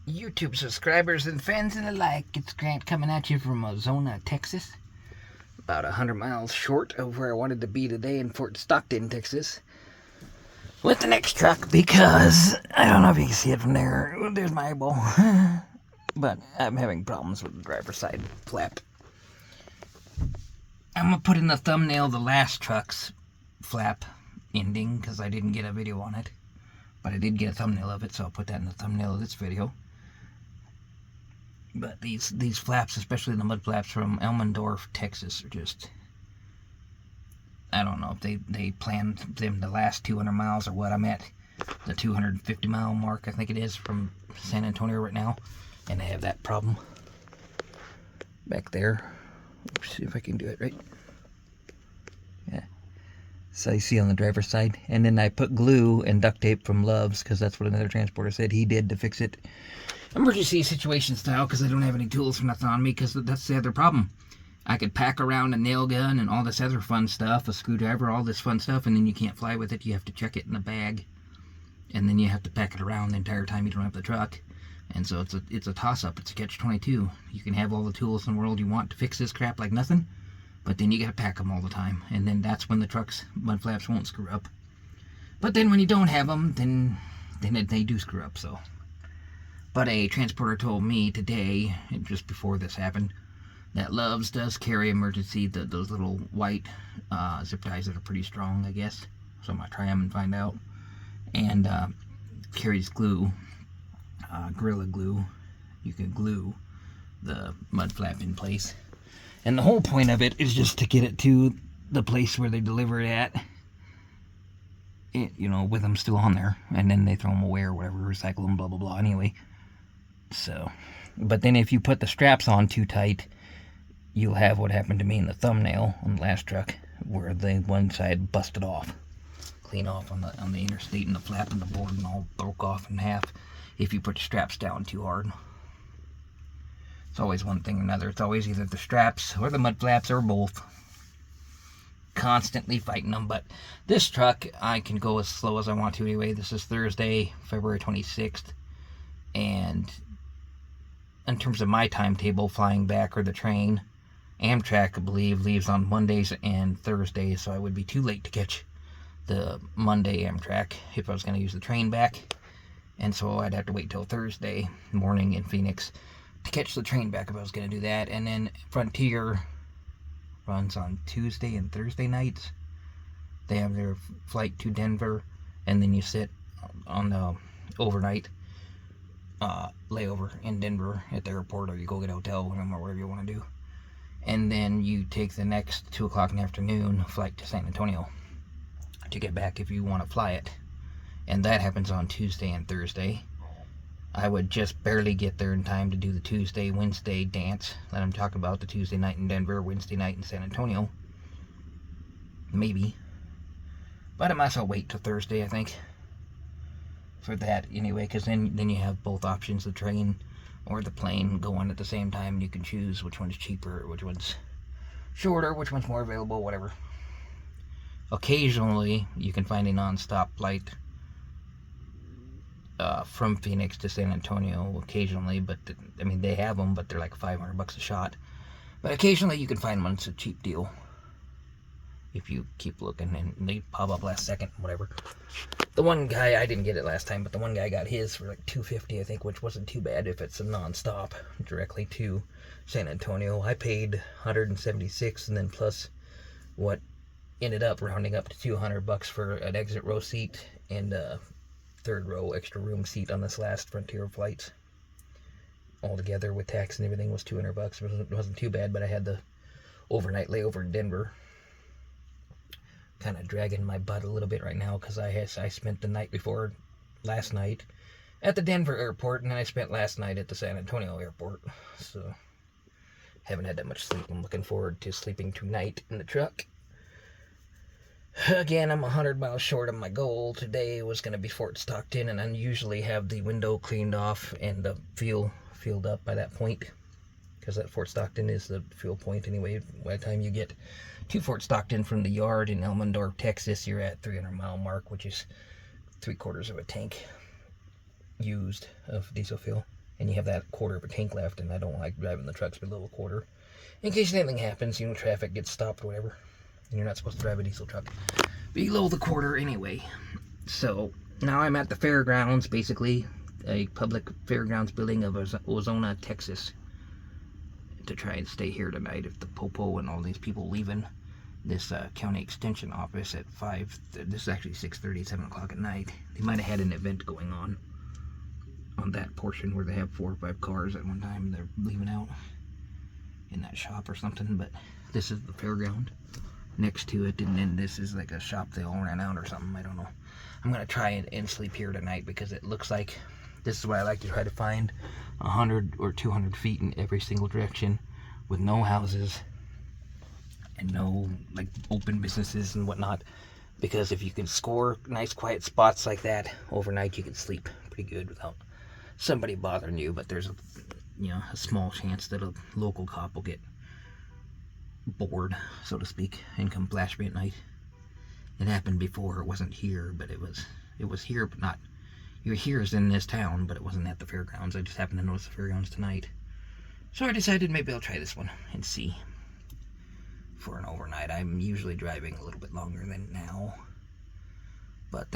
YouTube subscribers and fans and the like. It's Grant coming at you from Ozona, Texas. About 100 miles short of where I wanted to be today in Fort Stockton, Texas. With the next truck because, I don't know if you can see it from there. There's my eyeball. But I'm having problems with the driver's side flap. I'm going to put in the thumbnail the last truck's flap ending because I didn't get a video on it. But I did get a thumbnail of it, so I'll put that in the thumbnail of this video. But these flaps, especially the mud flaps from Elmendorf, Texas, are just... I don't know if they planned them to last 200 miles or what. I'm at the 250 mile mark, I think it is, from San Antonio right now. And they have that problem back there. Let's see if I can do it right. Yeah. So you see on the driver's side. And then I put glue and duct tape from Love's, because that's what another transporter said he did to fix it. Emergency situation style, because I don't have any tools or nothing on me, because that's the other problem. I could pack around a nail gun and all this other fun stuff, a screwdriver, all this fun stuff, and then you can't fly with it. You have to check it in a bag, and then you have to pack it around the entire time you don't have the truck. And so it's a toss-up. It's a catch-22. You can have all the tools in the world you want to fix this crap like nothing, but then you got to pack them all the time, and then that's when the truck's mud flaps won't screw up. But then when you don't have them, then they do screw up. So, but a transporter told me today, just before this happened, that Love's does carry emergency, those little white zip ties that are pretty strong, I guess. So I'm going to try them and find out. And carries glue, Gorilla Glue. You can glue the mud flap in place. And the whole point of it is just to get it to the place where they deliver it at, you know, with them still on there. And then they throw them away or whatever, recycle them, blah, blah, blah, anyway. So, but then if you put the straps on too tight, you'll have what happened to me in the thumbnail on the last truck, where the one side busted off, clean off on the interstate, and the flap and the board and all broke off in half if you put the straps down too hard. It's always one thing or another. It's always either the straps or the mud flaps or both. Constantly fighting them. But this truck, I can go as slow as I want to anyway. This is Thursday, February 26th, and in terms of my timetable, flying back or the train, Amtrak, I believe, leaves on Mondays and Thursdays, so I would be too late to catch the Monday Amtrak if I was going to use the train back. And so I'd have to wait till Thursday morning in Phoenix to catch the train back if I was going to do that. And then Frontier runs on Tuesday and Thursday nights. They have their flight to Denver, and then you sit on the overnight layover in Denver at the airport, or you go get a hotel room or whatever you want to do. And then you take the next 2 o'clock in the afternoon flight to San Antonio to get back if you want to fly it. And that happens on Tuesday and Thursday. I would just barely get there in time to do the Tuesday, Wednesday dance that I'm talking about, the Tuesday night in Denver, Wednesday night in San Antonio. Maybe. But I might as well wait till Thursday, I think, for that anyway, because then you have both options, the train or the plane, go on at the same time, and you can choose which one's cheaper, which one's shorter, which one's more available, whatever. Occasionally, you can find a non-stop flight from Phoenix to San Antonio, occasionally, but I mean, they have them, but they're like $500 a shot. But occasionally, you can find one, it's a cheap deal if you keep looking, and they pop up last second, whatever. The one guy, I didn't get it last time, but the one guy got his for like $250, I think, which wasn't too bad if it's a non-stop directly to San Antonio. I paid $176, and then plus what ended up rounding up to $200 for an exit row seat and a third row extra room seat on this last Frontier flight. Altogether with tax and everything was $200. It wasn't too bad, but I had the overnight layover in Denver. Kind of dragging my butt a little bit right now because I spent the night before last night at the Denver airport, and then I spent last night at the San Antonio airport. So haven't had that much sleep. I'm looking forward to sleeping tonight in the truck. Again, I'm 100 miles short of my goal. Today was going to be Fort Stockton, and I usually have the window cleaned off and the fuel filled up by that point, because that Fort Stockton is the fuel point anyway. By the time you get to Fort Stockton from the yard in Elmendorf, Texas, you're at 300 mile mark, which is 3/4 of a tank used of diesel fuel. and you have that quarter of a tank left, and I don't like driving the trucks below a quarter. In case anything happens, traffic gets stopped or whatever, and you're not supposed to drive a diesel truck below the quarter anyway. So, now I'm at the fairgrounds, basically, a public fairgrounds building of Ozona, Texas, to try and stay here tonight if the Popo and all these people leaving this county extension office at 5, this is actually 6:30, 7 o'clock at night. They might have had an event going on that portion where they have 4 or 5 cars at one time and they're leaving out in that shop or something, but this is the fairground next to it, and then this is like a shop they all ran out or something, I don't know. I'm going to try and sleep here tonight because it looks like this is what I like to try to find, 100 or 200 feet in every single direction with no houses and no like open businesses and whatnot, because if you can score nice quiet spots like that overnight, you can sleep pretty good without somebody bothering you. But there's a small chance that a local cop will get bored, so to speak, and come flash me at night. It happened before. It wasn't here, but it was here, but not. You're here is in this town, but it wasn't at the fairgrounds. I just happened to notice the fairgrounds tonight, so I decided maybe I'll try this one and see for an overnight. I'm usually driving a little bit longer than now, but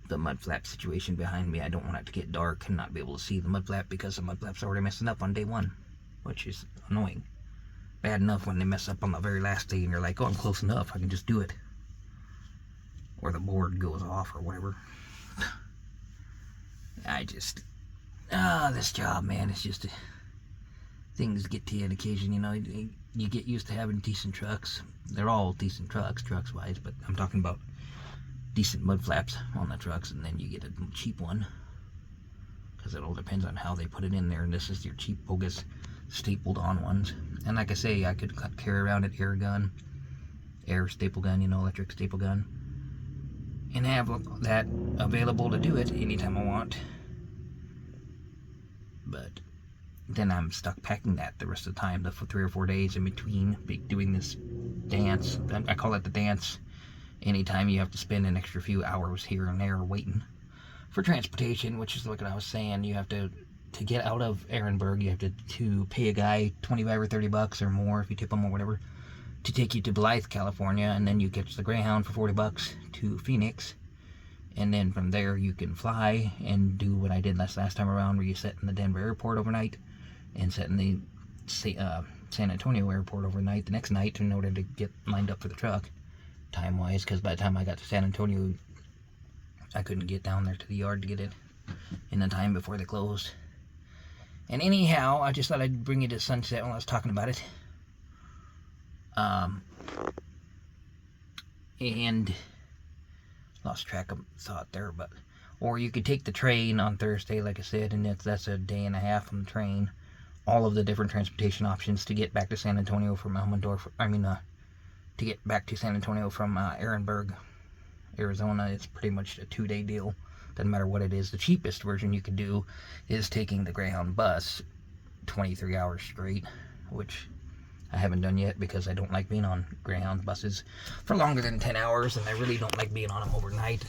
the mud flap situation behind me, I don't want it to get dark and not be able to see the mud flap, because the mud flap's already messing up on day 1, which is annoying. Bad enough when they mess up on the very last day and you're like, oh, I'm close enough, I can just do it. Or the board goes off or whatever. This job, man, it's just, things get to you on occasion, you get used to having decent trucks. They're all decent trucks-wise, but I'm talking about decent mud flaps on the trucks, and then you get a cheap one, because it all depends on how they put it in there, and this is your cheap, bogus, stapled on ones. And like I say, I could carry around an air staple gun, electric staple gun, and have that available to do it anytime I want. But then I'm stuck packing that the rest of the time, the 3 or 4 days in between doing this dance. I call it the dance. Anytime you have to spend an extra few hours here and there waiting for transportation, which is what I was saying. You have to get out of Ehrenberg, you have to pay a guy $25 or $30 or more if you tip him or whatever, to take you to Blythe, California, and then you catch the Greyhound for $40 to Phoenix, and then from there you can fly and do what I did last time around, where you sit in the Denver airport overnight and sit in the San Antonio airport overnight the next night in order to get lined up for the truck, time-wise, because by the time I got to San Antonio, I couldn't get down there to the yard to get it in the time before they closed. And anyhow, I just thought I'd bring you to Sunset while I was talking about it. And lost track of thought there, but or you could take the train on Thursday, like I said, and that's a day and a half on the train. All of the different transportation options to get back to San Antonio from Elmendorf. To get back to San Antonio from Ehrenberg, Arizona, it's pretty much a 2-day deal. Doesn't matter what it is. The cheapest version you could do is taking the Greyhound bus 23 hours straight, which I haven't done yet because I don't like being on Greyhound buses for longer than 10 hours, and I really don't like being on them overnight.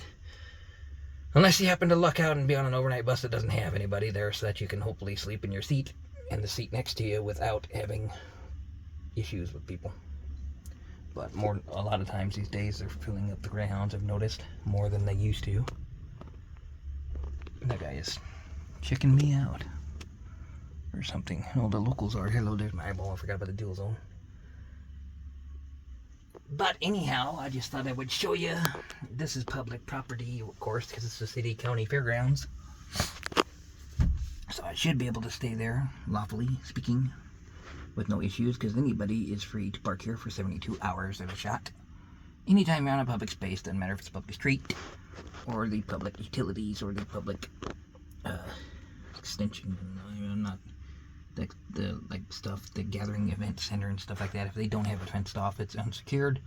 Unless you happen to luck out and be on an overnight bus that doesn't have anybody there, so that you can hopefully sleep in your seat and the seat next to you without having issues with people. But a lot of times these days they're filling up the Greyhounds, I've noticed, more than they used to. That guy is checking me out or something. Oh, the locals are. Hello, there's my eyeball. I forgot about the dual zone. But anyhow, I just thought I would show you. This is public property, of course, because it's the city county fairgrounds. So I should be able to stay there, lawfully speaking, with no issues, because anybody is free to park here for 72 hours at a shot. Anytime you're on a public space, doesn't matter if it's a public street, or the public utilities, or the public extension, not the stuff, the gathering event center and stuff like that. If they don't have it fenced off, it's unsecured,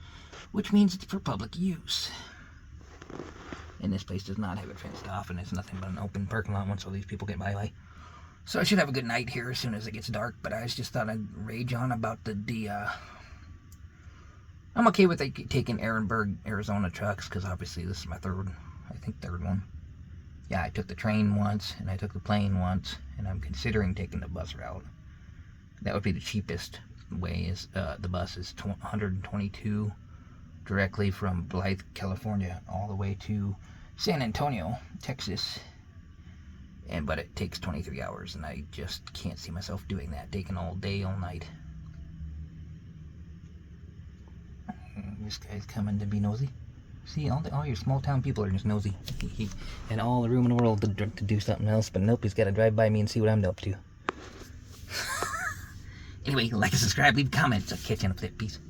which means it's for public use. And this place does not have it fenced off, and it's nothing but an open parking lot once all these people get by. So I should have a good night here as soon as it gets dark, but I just thought I'd rage on about I'm okay with taking Ehrenberg, Arizona trucks, because obviously this is my third one. Yeah, I took the train once, and I took the plane once, and I'm considering taking the bus route. That would be the cheapest way. Is the bus is $122 directly from Blythe, California, all the way to San Antonio, Texas. But it takes 23 hours, and I just can't see myself doing that, taking all day, all night. This guy's coming to be nosy. See, all your small town people are just nosy. And all the room in the world to do something else, but nope, he's got to drive by me and see what I'm up to. Anyway, like and subscribe, leave comments. I'll catch you in a flip. Peace.